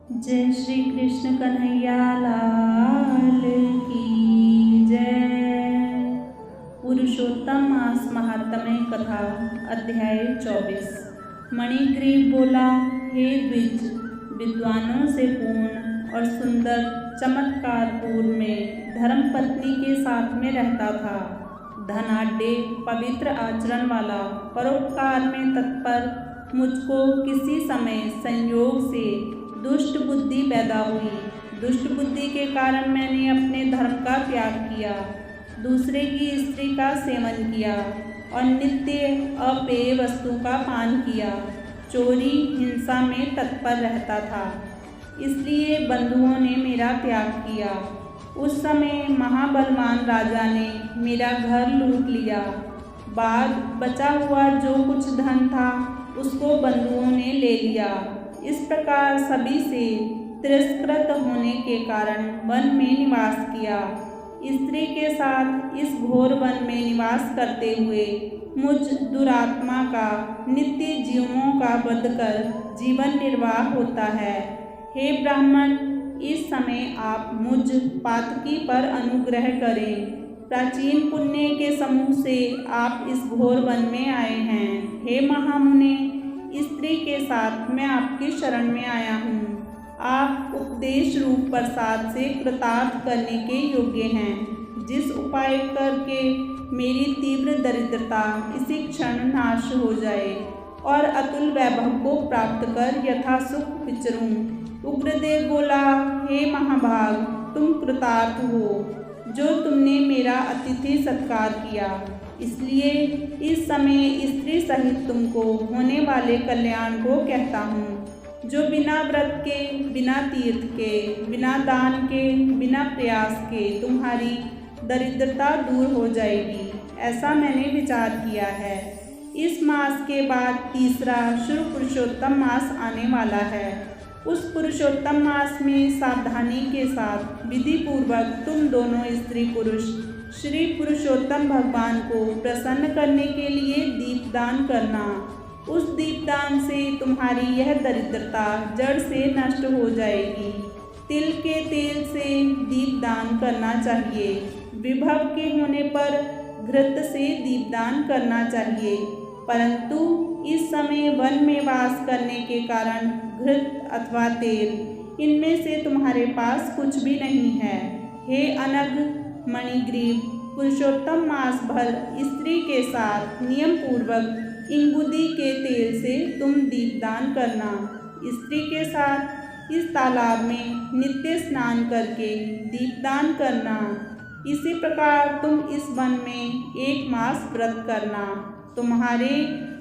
जय श्री कृष्ण कन्हैया लाल की जय। पुरुषोत्तम मास महात्म्य कथा अध्याय 24। मणिग्रीव बोला, हे द्विज, विद्वानों से पूर्ण और सुंदर चमत्कारपुर में धर्मपत्नी के साथ में रहता था। धनाढ्य पवित्र आचरण वाला, परोपकार में तत्पर, मुझको किसी समय संयोग से दुष्ट बुद्धि पैदा हुई। दुष्ट बुद्धि के कारण मैंने अपने धर्म का त्याग किया, दूसरे की स्त्री का सेवन किया और नित्य अपेय वस्तु का पान किया। चोरी हिंसा में तत्पर रहता था, इसलिए बंधुओं ने मेरा त्याग किया। उस समय महाबलवान राजा ने मेरा घर लूट लिया। बाद बचा हुआ जो कुछ धन था उसको बंधुओं ने ले लिया। इस प्रकार सभी से तिरस्कृत होने के कारण वन में निवास किया। स्त्री के साथ इस घोर वन में निवास करते हुए मुझ दुरात्मा का नित्य जीवों का वध कर जीवन निर्वाह होता है। हे ब्राह्मण, इस समय आप मुझ पातकी पर अनुग्रह करें। प्राचीन पुण्य के समूह से आप इस घोर वन में आए हैं। हे महामुने, स्त्री के साथ मैं आपकी शरण में आया हूँ। आप उपदेश रूप प्रसाद से कृतार्थ करने के योग्य हैं। जिस उपाय करके मेरी तीव्र दरिद्रता इसी क्षण नाश हो जाए और अतुल वैभव को प्राप्त कर यथासुख विचरूं। उग्रदेव बोला, हे महाभाग, तुम कृतार्थ हो जो तुमने मेरा अतिथि सत्कार किया। इसलिए इस समय स्त्री सहित तुमको होने वाले कल्याण को कहता हूँ, जो बिना व्रत के, बिना तीर्थ के, बिना दान के, बिना प्रयास के तुम्हारी दरिद्रता दूर हो जाएगी। ऐसा मैंने विचार किया है। इस मास के बाद तीसरा शुभ पुरुषोत्तम मास आने वाला है। उस पुरुषोत्तम मास में सावधानी के साथ विधि पूर्वक तुम दोनों स्त्री पुरुष श्री पुरुषोत्तम भगवान को प्रसन्न करने के लिए दीपदान करना। उस दीपदान से तुम्हारी यह दरिद्रता जड़ से नष्ट हो जाएगी। तिल के तेल से दीपदान करना चाहिए। विभव के होने पर घृत से दीपदान करना चाहिए, परंतु इस समय वन में वास करने के कारण घृत अथवा तेल इनमें से तुम्हारे पास कुछ भी नहीं है। हे अनग मणिग्रीव, पुरुषोत्तम मास भर स्त्री के साथ नियम पूर्वक इंगुदी के तेल से तुम दीपदान करना। स्त्री के साथ इस तालाब में नित्य स्नान करके दीपदान करना। इसी प्रकार तुम इस वन में 1 मास व्रत करना। तुम्हारे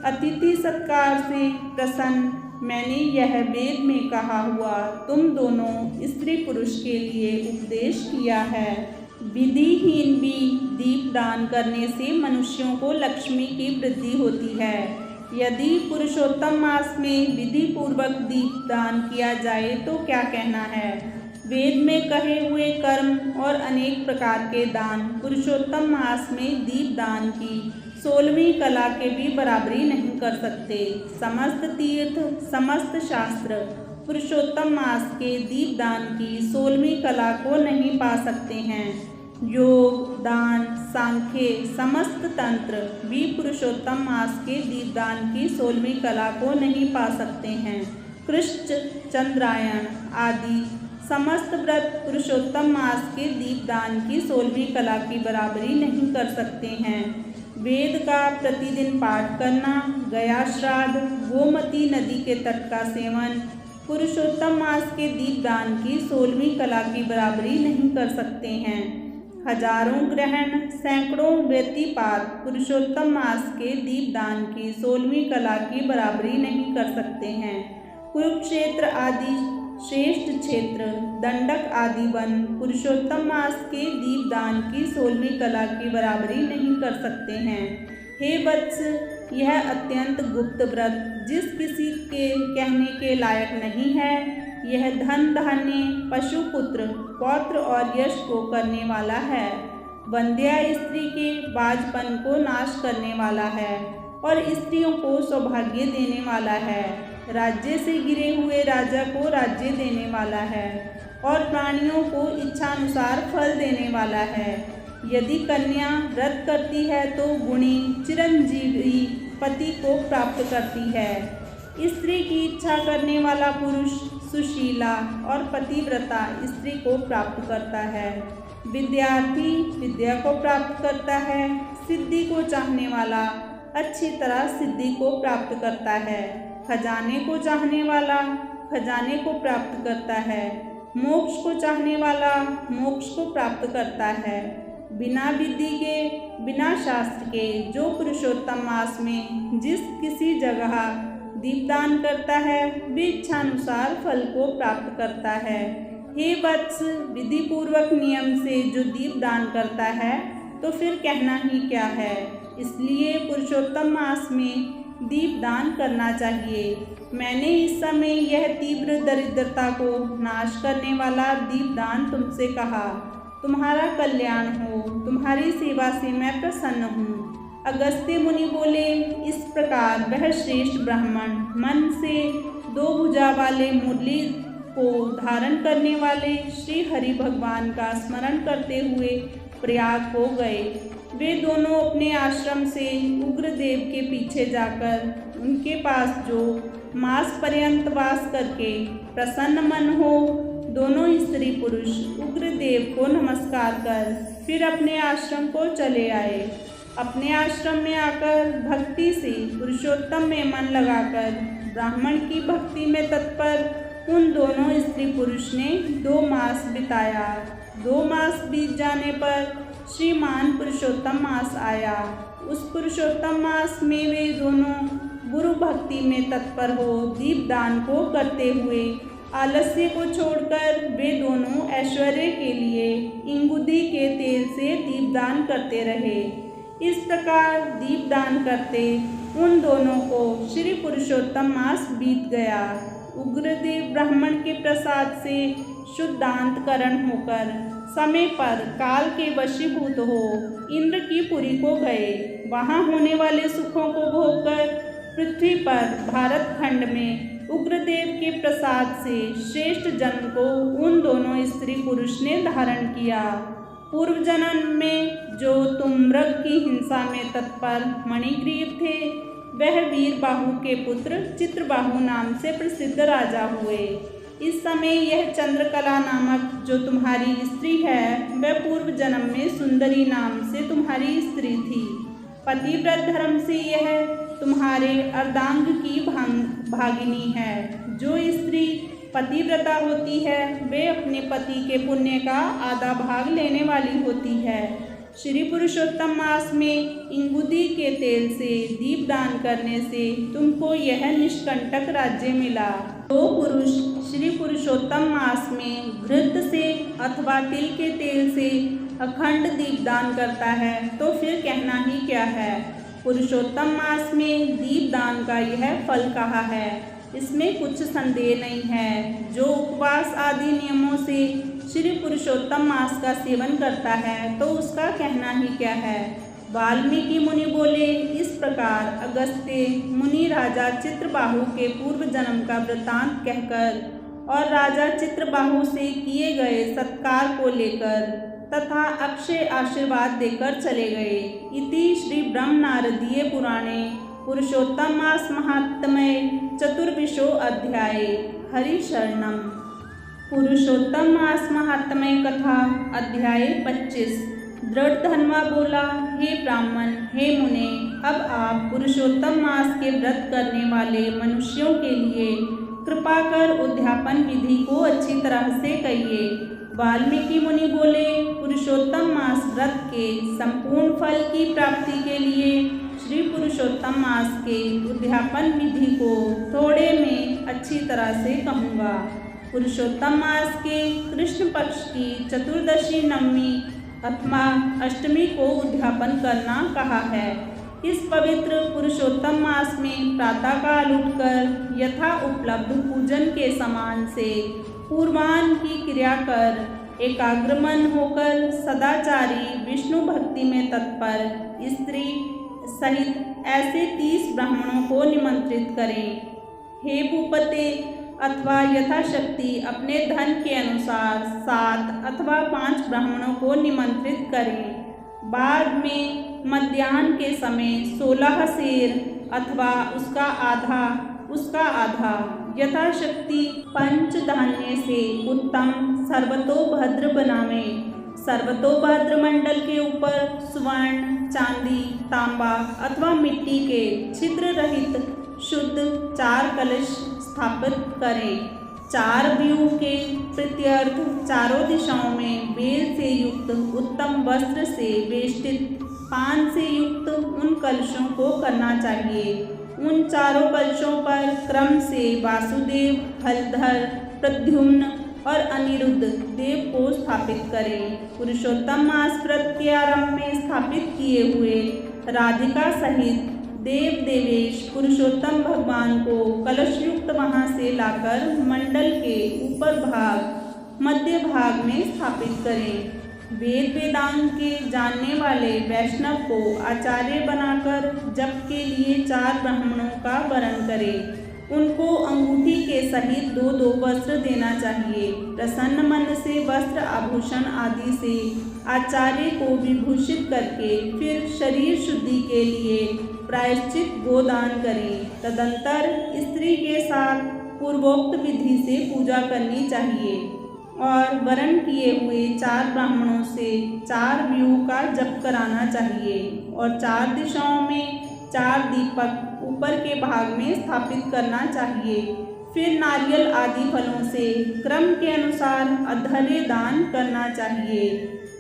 अतिथि सत्कार से प्रसन्न मैंने यह वेद में कहा हुआ तुम दोनों स्त्री पुरुष के लिए उपदेश किया है। विधिहीन भी दीपदान करने से मनुष्यों को लक्ष्मी की वृद्धि होती है। यदि पुरुषोत्तम मास में विधि पूर्वक दीपदान किया जाए तो क्या कहना है। वेद में कहे हुए कर्म और अनेक प्रकार के दान पुरुषोत्तम मास में दीपदान की 16वीं कला के भी बराबरी नहीं कर सकते। समस्त तीर्थ, समस्त शास्त्र पुरुषोत्तम मास के दीपदान की 16वीं कला को नहीं पा सकते हैं। योग, दान, सांख्य, समस्त तंत्र भी पुरुषोत्तम मास के दीपदान की 16वीं कला को नहीं पा सकते हैं। कृष्ण, चंद्रायण आदि समस्त व्रत पुरुषोत्तम मास के दीपदान की 16वीं कला की बराबरी नहीं कर सकते हैं। वेद का प्रतिदिन पाठ करना, गया श्राद्ध, गोमती नदी के तट का सेवन पुरुषोत्तम मास के दीपदान की 16वीं कला की बराबरी नहीं कर सकते हैं। हजारों ग्रहण, सैकड़ों व्यतिपात पुरुषोत्तम मास के दीपदान की 16वीं कला की बराबरी नहीं कर सकते हैं। कुरुक्षेत्र आदि श्रेष्ठ क्षेत्र, दंडक आदि वन पुरुषोत्तम मास के दीपदान की 16वीं कला की बराबरी नहीं कर सकते हैं। हे वत्स, यह अत्यंत गुप्त व्रत जिस किसी के कहने के लायक नहीं है, यह धन धान्य, पशु पुत्र, पौत्र और यश को करने वाला है। वंध्या स्त्री के बाजपन को नाश करने वाला है और स्त्रियों को सौभाग्य देने वाला है। राज्य से गिरे हुए राजा को राज्य देने वाला है और प्राणियों को इच्छानुसार फल देने वाला है। यदि कन्या व्रत करती है तो गुणी चिरंजीवी पति को प्राप्त करती है। स्त्री की इच्छा करने वाला पुरुष सुशीला और पतिव्रता स्त्री को प्राप्त करता है। विद्यार्थी विद्या को प्राप्त करता है। सिद्धि को चाहने वाला अच्छी तरह सिद्धि को प्राप्त करता है। खजाने को चाहने वाला खजाने को प्राप्त करता है। मोक्ष को चाहने वाला मोक्ष को प्राप्त करता है। बिना विधि के बिना शास्त्र के जो पुरुषोत्तम मास में जिस किसी जगह दीपदान करता है वे इच्छानुसार फल को प्राप्त करता है। हे वत्स, विधि पूर्वक नियम से जो दीपदान करता है तो फिर कहना ही क्या है। इसलिए पुरुषोत्तम मास में दीपदान करना चाहिए। मैंने इस समय यह तीव्र दरिद्रता को नाश करने वाला दीपदान तुमसे कहा। तुम्हारा कल्याण हो, तुम्हारी सेवा से मैं प्रसन्न हूँ। अगस्त्य मुनि बोले, इस प्रकार वह श्रेष्ठ ब्राह्मण मन से 2 भुजा वाले मुरली को धारण करने वाले श्री हरि भगवान का स्मरण करते हुए प्रयाग हो गए। वे दोनों अपने आश्रम से उग्रदेव के पीछे जाकर उनके पास जो मास पर्यंत वास करके प्रसन्न मन हो दोनों स्त्री पुरुष उग्रदेव को नमस्कार कर फिर अपने आश्रम को चले आए। अपने आश्रम में आकर भक्ति से पुरुषोत्तम में मन लगाकर ब्राह्मण की भक्ति में तत्पर उन दोनों स्त्री पुरुष ने 2 मास बिताया। 2 मास बीत जाने पर श्रीमान पुरुषोत्तम मास आया। उस पुरुषोत्तम मास में वे दोनों गुरु भक्ति में तत्पर हो दीपदान को करते हुए आलस्य को छोड़कर वे दोनों ऐश्वर्य के लिए इंगुदी के तेल से दीपदान करते रहे। इस प्रकार दीपदान करते उन दोनों को श्री पुरुषोत्तम मास बीत गया। उग्रदेव ब्राह्मण के प्रसाद से शुद्धांतकरण होकर समय पर काल के वशीभूत हो इंद्र की पुरी को गए। वहाँ होने वाले सुखों को भोगकर पृथ्वी पर भारत खंड में उग्रदेव के प्रसाद से श्रेष्ठ जन्म को उन दोनों स्त्री पुरुष ने धारण किया। पूर्व जन्म में जो तुम मृग की हिंसा में तत्पर मणिग्रीव थे वह वीर बाहु के पुत्र चित्रबाहु नाम से प्रसिद्ध राजा हुए। इस समय यह चंद्रकला नामक जो तुम्हारी स्त्री है वह पूर्व जन्म में सुंदरी नाम से तुम्हारी स्त्री थी। पतिव्रत धर्म से यह तुम्हारे अर्धांग की भागिनी है। जो स्त्री पतिव्रता होती है वे अपने पति के पुण्य का आधा भाग लेने वाली होती है। श्री पुरुषोत्तम मास में इंगुदी के तेल से दीपदान करने से तुमको यह निष्कंटक राज्य मिला। जो पुरुष श्री पुरुषोत्तम मास में घृत से अथवा तिल के तेल से अखंड दीपदान करता है तो फिर कहना ही क्या है। पुरुषोत्तम मास में दीपदान का यह फल कहा है, इसमें कुछ संदेह नहीं है। जो उपवास आदि नियमों से श्री पुरुषोत्तम मास का सेवन करता है तो उसका कहना ही क्या है। वाल्मीकि मुनि बोले, इस प्रकार अगस्त्य मुनि राजा चित्रबाहु के पूर्व जन्म का वृत्तांत कहकर और राजा चित्रबाहु से किए गए सत्कार को लेकर तथा अक्षय आशीर्वाद देकर चले गए। इति श्री ब्रह्म नारदीय पुराणे पुरुषोत्तम मास महात्म्य चतुर्विशो अध्याय। हरि शरणम। पुरुषोत्तम मास महात्म्य कथा अध्याय 25। दृढ़ धन्वा बोला, हे ब्राह्मण, हे मुने, अब आप पुरुषोत्तम मास के व्रत करने वाले मनुष्यों के लिए कृपा कर उद्यापन विधि को अच्छी तरह से कहिए। वाल्मीकि मुनि बोले, पुरुषोत्तम मास व्रत के संपूर्ण फल की प्राप्ति के लिए श्री पुरुषोत्तम मास के उद्यापन विधि को थोड़े में अच्छी तरह से कहूँगा। पुरुषोत्तम मास के कृष्ण पक्ष की चतुर्दशी नवमी अथवा अष्टमी को उद्यापन करना कहा है। इस पवित्र पुरुषोत्तम मास में प्रातःकाल उठकर यथा उपलब्ध पूजन के समान से पूर्वाह्न की क्रिया कर एकाग्रमन होकर सदाचारी विष्णु भक्ति में तत्पर स्त्री सहित ऐसे 30 ब्राह्मणों को निमंत्रित करें। हे भूपते अथवा यथाशक्ति अपने धन के अनुसार 7 अथवा 5 ब्राह्मणों को निमंत्रित करें। बाद में मध्याह्न के समय 16 सेर अथवा उसका आधा यथाशक्ति पंचधान्य से उत्तम सर्वतोभद्र बनावें। सर्वतोभद्र मंडल के ऊपर स्वर्ण, चांदी, तांबा अथवा मिट्टी के छिद्र रहित शुद्ध 4 कलश स्थापित करें। 4 व्यूह के प्रत्यर्थ चारों दिशाओं में बेल से युक्त उत्तम वस्त्र से वेष्टित पान से युक्त उन कलशों को करना चाहिए। उन चारों कलशों पर क्रम से वासुदेव, हलधर, प्रद्युम्न और अनिरुद्ध देव को स्थापित करें। पुरुषोत्तम मास व्रत के आरंभ में स्थापित किए हुए राधिका सहित देव देवेश पुरुषोत्तम भगवान को कलश युक्त वहां से लाकर मंडल के ऊपर भाग मध्य भाग में स्थापित करें। वेद वेदांत के जानने वाले वैष्णव को आचार्य बनाकर जप के लिए 4 ब्राह्मणों का वरण करें। उनको अंगूठी के सहित 2-2 वस्त्र देना चाहिए। प्रसन्न मन से वस्त्र आभूषण आदि से आचार्य को विभूषित करके फिर शरीर शुद्धि के लिए प्रायश्चित गोदान करें। तदंतर स्त्री के साथ पूर्वोक्त विधि से पूजा करनी चाहिए और वरण किए हुए 4 ब्राह्मणों से 4 व्यूह का जप कराना चाहिए और 4 दिशाओं में 4 दीपक ऊपर के भाग में स्थापित करना चाहिए। फिर नारियल आदि फलों से क्रम के अनुसार अधर्य दान करना चाहिए।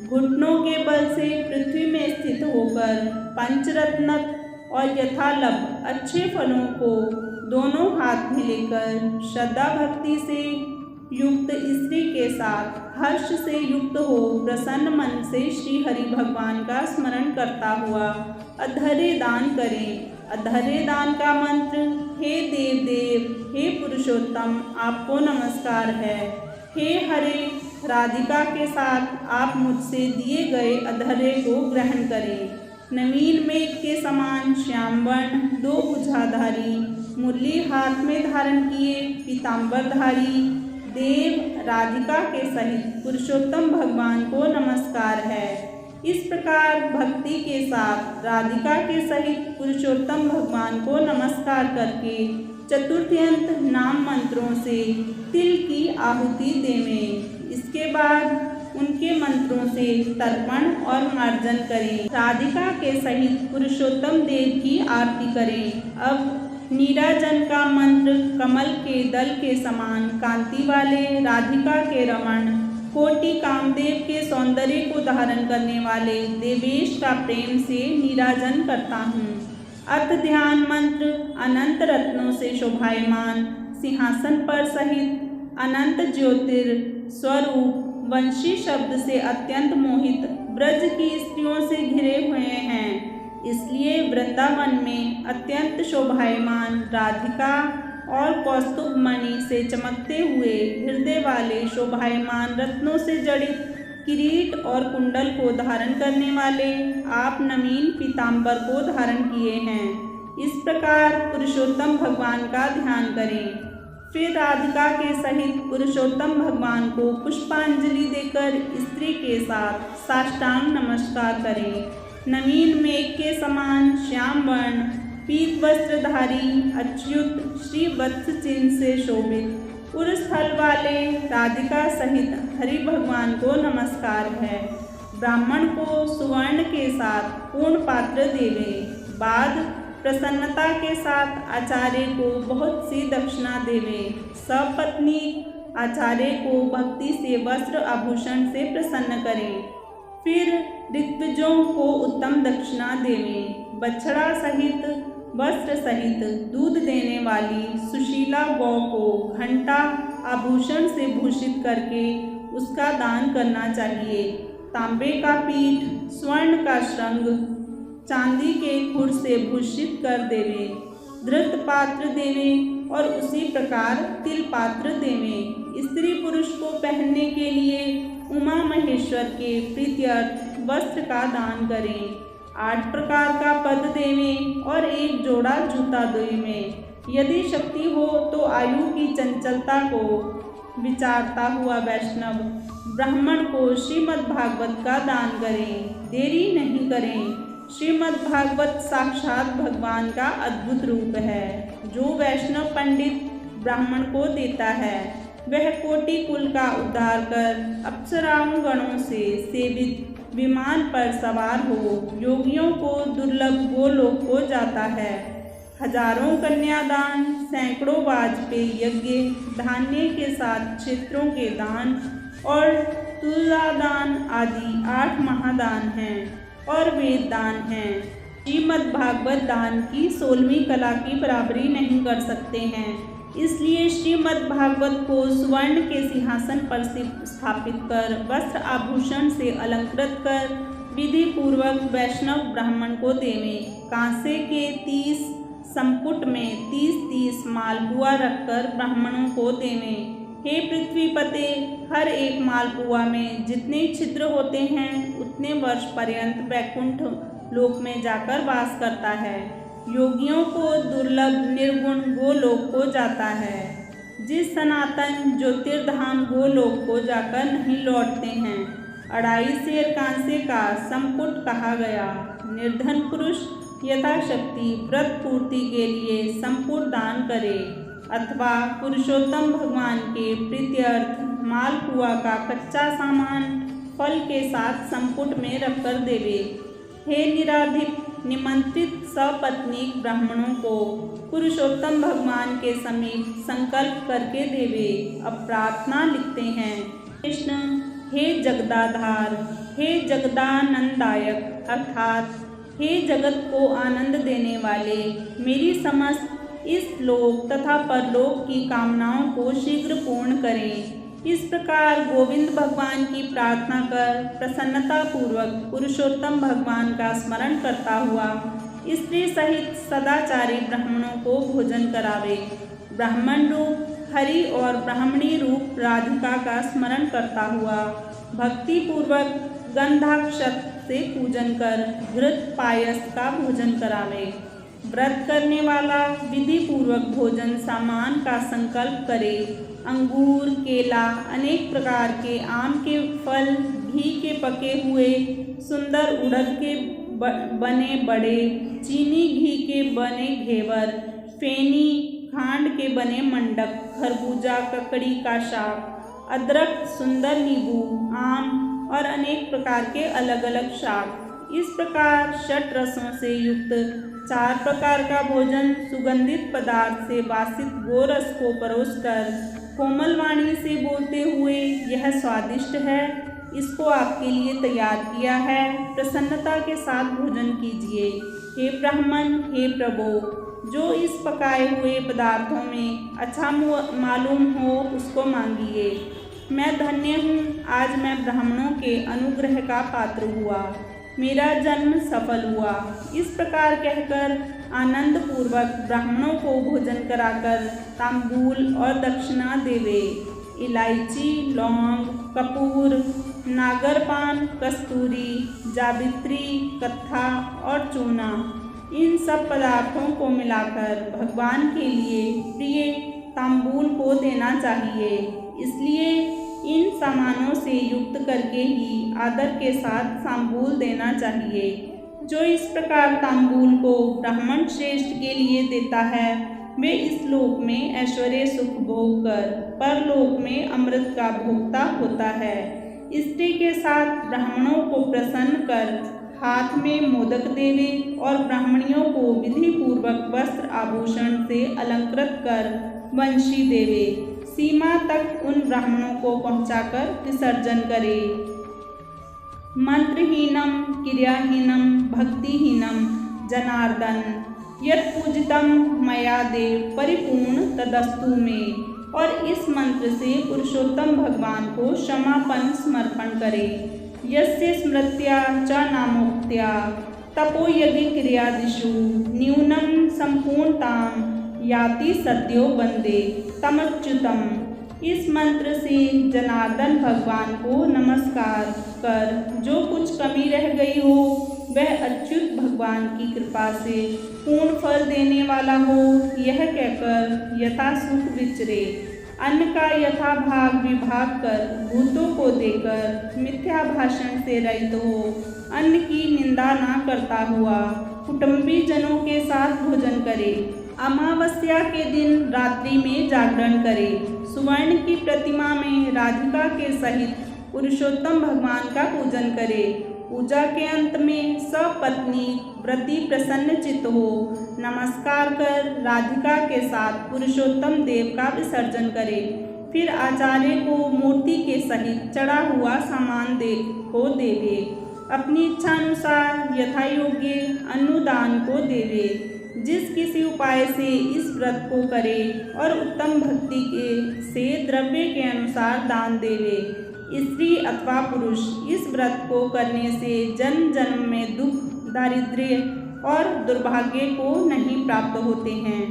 घुटनों के बल से पृथ्वी में स्थित होकर पंचरत्न और यथालभ अच्छे फलों को दोनों हाथ में लेकर श्रद्धा भक्ति से युक्त स्त्री के साथ हर्ष से युक्त हो प्रसन्न मन से श्री हरि भगवान का स्मरण करता हुआ अधर्य दान करें। अधर्य दान का मंत्र हे देव देव, हे पुरुषोत्तम, आपको नमस्कार है। हे हरे, राधिका के साथ आप मुझसे दिए गए अधर्य को ग्रहण करें। नवीन मेघ के समान श्याम वर्ण 2 भुजाधारी मुरली हाथ में धारण किए पीताम्बरधारी देव राधिका के सहित पुरुषोत्तम भगवान को नमस्कार है। इस प्रकार भक्ति के साथ राधिका के सहित पुरुषोत्तम भगवान को नमस्कार करके चतुर्थ्यंत नाम मंत्रों से तिल की आहुति देवें। इसके बाद उनके मंत्रों से तर्पण और मार्जन करें। राधिका के सहित पुरुषोत्तम देव की आरती करें। अब नीराजन का मंत्र कमल के दल के समान कांति वाले राधिका के रमण कोटि कामदेव के सौंदर्य को धारण करने वाले देवेश का प्रेम से नीराजन करता हूँ। अर्थ ध्यान मंत्र अनंत रत्नों से शोभायमान सिंहासन पर सहित अनंत ज्योतिर स्वरूप वंशी शब्द से अत्यंत मोहित ब्रज की स्त्रियों से घिरे हुए हैं। इसलिए वृंदावन में अत्यंत शोभायमान राधिका और कौस्तुभ मणि से चमकते हुए हृदय वाले शोभायमान रत्नों से जड़ित किरीट और कुंडल को धारण करने वाले आप नवीन पीताम्बर को धारण किए हैं। इस प्रकार पुरुषोत्तम भगवान का ध्यान करें। फिर राधिका के सहित पुरुषोत्तम भगवान को पुष्पांजलि देकर स्त्री के साथ साष्टांग नमस्कार करें। नवीन मेघ के समान श्याम वर्ण पीत वस्त्रधारी अच्युत श्री वत्स चिन्ह से शोभित उर्स्थल वाले राधिका सहित हरि भगवान को नमस्कार है। ब्राह्मण को सुवर्ण के साथ पूर्ण पात्र देवे। बाद प्रसन्नता के साथ आचार्य को बहुत सी दक्षिणा देवे। सपत्नी आचार्य को भक्ति से वस्त्र आभूषण से प्रसन्न करें। फिर ऋत्विजों को उत्तम दक्षिणा देवें। बछड़ा सहित वस्त्र सहित दूध देने वाली सुशीला गौ को घंटा आभूषण से भूषित करके उसका दान करना चाहिए। तांबे का पीठ, स्वर्ण का श्रृंग, चांदी के खुर से भूषित कर देवे। धृत पात्र देवे और उसी प्रकार तिल पात्र देवे। स्त्री पुरुष को पहनने के लिए उमा महेश्वर के प्रीत्यर्थ वस्त्र का दान करें। 8 प्रकार का पद देवें और 1 जोड़ा जूता देवें। यदि शक्ति हो तो आयु की चंचलता को विचारता हुआ वैष्णव ब्राह्मण को श्रीमद् भागवत का दान करें, देरी नहीं करें। श्रीमद् भागवत साक्षात भगवान का अद्भुत रूप है। जो वैष्णव पंडित ब्राह्मण को देता है वह कोटि कुल का उद्धार कर अप्सराओं गणों से सेवित विमान पर सवार हो योगियों को दुर्लभ गोलोक को जाता है। हजारों कन्यादान, सैकड़ों वाजपेयी यज्ञ, धान्य के साथ क्षेत्रों के दान और तुलादान आदि 8 महादान हैं और वेद दान हैं। श्रीमद् भागवत दान की 16वीं कला की बराबरी नहीं कर सकते हैं। इसलिए श्रीमद् भागवत को स्वर्ण के सिंहासन पर स्थापित कर वस्त्र आभूषण से अलंकृत कर विधि पूर्वक वैष्णव ब्राह्मण को देवें। कांसे के 30 संपुट में 30-30 मालपुआ रखकर ब्राह्मणों को देवें। हे पृथ्वीपते, हर एक मालपुआ में जितने छिद्र होते हैं उतने वर्ष पर्यंत वैकुंठ लोक में जाकर वास करता है। योगियों को दुर्लभ निर्गुण गोलोक को जाता है। जिस सनातन ज्योतिर्धाम गोलोक को जाकर नहीं लौटते हैं। 2.5 सेर कांसे का संपुट कहा गया। निर्धन पुरुष यथाशक्ति व्रत पूर्ति के लिए संपुट दान करे अथवा पुरुषोत्तम भगवान के प्रीत्यर्थ मालपुआ का कच्चा सामान फल के साथ संपुट में रखकर देवे। हे निराधिप निमंत्रित सपत्नीक ब्राह्मणों को पुरुषोत्तम भगवान के समीप संकल्प करके देवे। अब प्रार्थना लिखते हैं। कृष्ण, हे जगदाधार, हे जगदानंदायक अर्थात हे जगत को आनंद देने वाले, मेरी समस्त इस लोक तथा परलोक की कामनाओं को शीघ्र पूर्ण करें। इस प्रकार गोविंद भगवान की प्रार्थना कर प्रसन्नता पूर्वक पुरुषोत्तम भगवान का स्मरण करता हुआ स्त्री सहित सदाचारी ब्राह्मणों को भोजन करावे। ब्राह्मण रूप हरि और ब्राह्मणी रूप राधिका का स्मरण करता हुआ भक्ति पूर्वक गंधाक्षत से पूजन कर घृत पायस का भोजन करावे। व्रत करने वाला विधि पूर्वक भोजन सामान का संकल्प करे। अंगूर, केला, अनेक प्रकार के आम के फल, घी के पके हुए, सुंदर उड़द के बने बड़े, चीनी घी के बने घेवर, फेनी, खांड के बने मंडक, खरबूजा, ककड़ी का शाक, अदरक, सुंदर नींबू, आम और अनेक प्रकार के अलग अलग शाक। इस प्रकार 6 रसों से युक्त 4 प्रकार का भोजन सुगंधित पदार्थ से वासित गोरस को परोसकर कोमल वाणी से बोलते हुए, यह स्वादिष्ट है, इसको आपके लिए तैयार किया है, प्रसन्नता के साथ भोजन कीजिए। हे ब्राह्मण, हे प्रभु, जो इस पकाए हुए पदार्थों में अच्छा मालूम हो उसको मांगिए। मैं धन्य हूँ, आज मैं ब्राह्मणों के अनुग्रह का पात्र हुआ, मेरा जन्म सफल हुआ। इस प्रकार कहकर आनंद पूर्वक ब्राह्मणों को भोजन कराकर तांबूल और दक्षिणा देवे। इलायची, लौंग, कपूर, नागरपान, कस्तूरी, जावित्री, कत्था और चूना, इन सब पदार्थों को मिलाकर भगवान के लिए प्रिय तांबूल को देना चाहिए। इसलिए इन सामानों से युक्त करके ही आदर के साथ तांबूल देना चाहिए। जो इस प्रकार तांबूल को ब्राह्मण श्रेष्ठ के लिए देता है वे इस लोक में ऐश्वर्य सुख भोग कर परलोक में अमृत का भोक्ता होता है। स्त्री के साथ ब्राह्मणों को प्रसन्न कर हाथ में मोदक देवे और ब्राह्मणियों को विधि पूर्वक वस्त्र आभूषण से अलंकृत कर वंशी देवे। सीमा तक उन ब्राह्मणों को पहुंचाकर विसर्जन करे। मंत्रहीनम क्रियाहीनम भक्तिहीनम जनार्दन यत् पूजितम मया देव परिपूर्ण तदस्तु में। और इस मंत्र से पुरुषोत्तम भगवान को क्षमापन समर्पण करे। यस्य स्मृत्या च नामोक्त्या तपोयज्ञ क्रियादिषु न्यूनं संपूर्णतां याति सद्यो वंदे तमच्युतम। इस मंत्र से जनार्दन भगवान को नमस्कार कर जो कुछ कमी रह गई हो वह अच्युत भगवान की कृपा से पूर्ण फल देने वाला हो, यह कहकर यथासुख विचरे। अन्न का यथा भाग विभाग कर भूतों को देकर मिथ्या भाषण से रहित हो, अन्न की निंदा ना करता हुआ कुटुंबी जनों के साथ भोजन करे। अमावस्या के दिन रात्रि में जागरण करे। सुवर्ण की प्रतिमा में राधिका के सहित पुरुषोत्तम भगवान का पूजन करे। पूजा के अंत में सपत्नी व्रती प्रसन्न चित्त हो नमस्कार कर राधिका के साथ पुरुषोत्तम देव का विसर्जन करे। फिर आचार्य को मूर्ति के सहित चढ़ा हुआ सामान देवे। अपनी इच्छा अनुसार यथा योग्य अनुदान को देवे। जिस किसी उपाय से इस व्रत को करे और उत्तम भक्ति से द्रव्य के अनुसार दान देवे। स्त्री अथवा पुरुष इस व्रत को करने से जन्म जन्म में दुख, दारिद्र्य और दुर्भाग्य को नहीं प्राप्त होते हैं।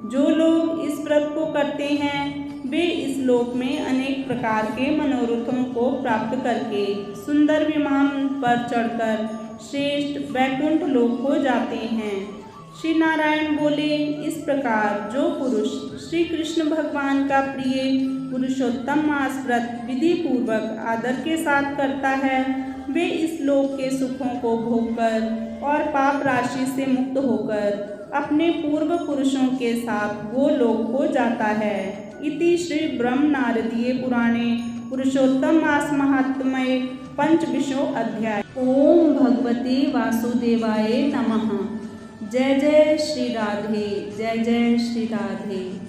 जो लोग इस व्रत को करते हैं वे इस लोक में अनेक प्रकार के मनोरथों को प्राप्त करके सुंदर विमान पर चढ़कर श्रेष्ठ वैकुंठ लोक को जाते हैं। श्री नारायण बोले, इस प्रकार जो पुरुष श्री कृष्ण भगवान का प्रिय पुरुषोत्तम मास व्रत विधि पूर्वक आदर के साथ करता है, वे इस लोक के सुखों को भोगकर और पाप राशि से मुक्त होकर अपने पूर्व पुरुषों के साथ वो लोक को जाता है। इति श्री ब्रह्म नारदीय पुराणे पुरुषोत्तम मास महात्म्ये पंचविंशो अध्याय। ओम भगवते वासुदेवाय नमः। जय जय श्री राधे, जय जय श्री राधे।